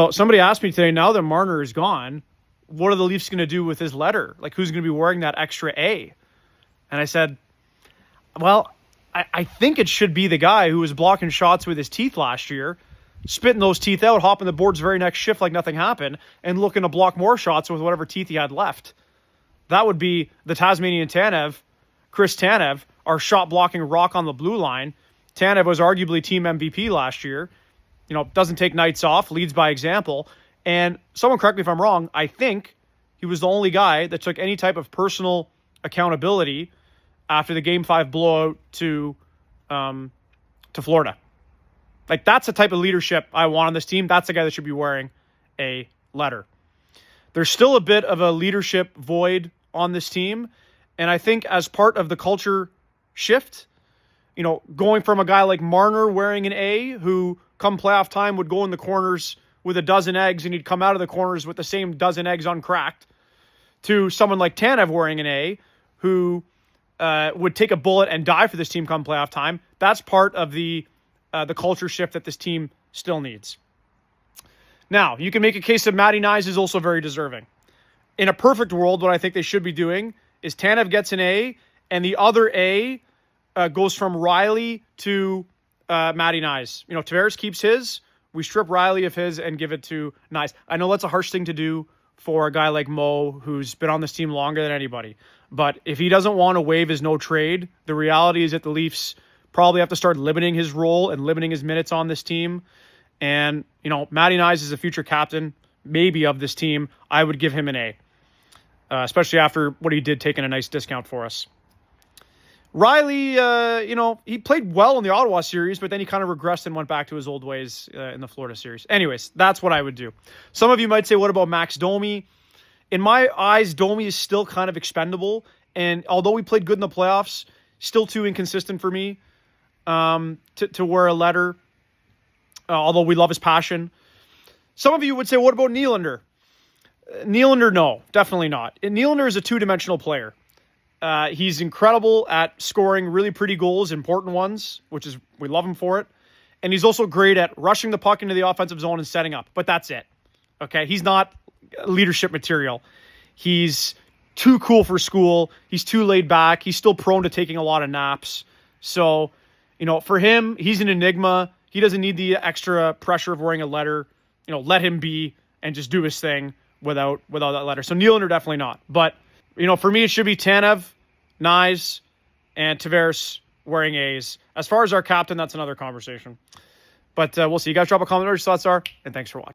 So somebody asked me today, now that Marner is gone, what are the Leafs going to do with his letter? Like, who's going to be wearing that extra A? And I said, well, I think it should be the guy who was blocking shots with his teeth last year, spitting those teeth out, hopping the boards very next shift like nothing happened, and looking to block more shots with whatever teeth he had left. That would be the Tasmanian Tanev, Chris Tanev, our shot-blocking rock on the blue line. Tanev was arguably team MVP last year. You know, doesn't take nights off, leads by example. And someone correct me if I'm wrong, I think he was the only guy that took any type of personal accountability after the Game 5 blowout to Florida. Like, that's the type of leadership I want on this team. That's the guy that should be wearing a letter. There's still a bit of a leadership void on this team. And I think as part of the culture shift, you know, going from a guy like Marner wearing an A, who come playoff time would go in the corners with a dozen eggs and he'd come out of the corners with the same dozen eggs uncracked, to someone like Tanev wearing an A, who would take a bullet and die for this team come playoff time. That's part of the culture shift that this team still needs. Now, you can make a case that Matty Nyes is also very deserving. In a perfect world, what I think they should be doing is Tanev gets an A, and the other A goes from Riley to Matty Nyes. You know, Tavares keeps his. We strip Riley of his and give it to Nyes. I know that's a harsh thing to do for a guy like Mo, who's been on this team longer than anybody. But if he doesn't want to waive his no trade, the reality is that the Leafs probably have to start limiting his role and limiting his minutes on this team. And, you know, Matty Nyes is a future captain, maybe, of this team. I would give him an A, especially after what he did taking a nice discount for us. Riley, you know, he played well in the Ottawa series, but then he kind of regressed and went back to his old ways in the Florida series. Anyways, that's what I would do. Some of you might say, what about Max Domi? In my eyes, Domi is still kind of expendable. And although he played good in the playoffs, still too inconsistent for me to wear a letter, although we love his passion. Some of you would say, what about Nylander? Nylander, no, definitely not. Nylander is a two-dimensional player. He's incredible at scoring really pretty goals, important ones, which is, we love him for it. And he's also great at rushing the puck into the offensive zone and setting up. But that's it. Okay, he's not leadership material. He's too cool for school. He's too laid back. He's still prone to taking a lot of naps. So, you know, for him, he's an enigma. He doesn't need the extra pressure of wearing a letter. You know, let him be and just do his thing without that letter. So Nylander, definitely not. But, you know, for me, it should be Tanev, Nyes, and Tavares wearing A's. As far as our captain, that's another conversation. But we'll see. You guys drop a comment what your thoughts are, and thanks for watching.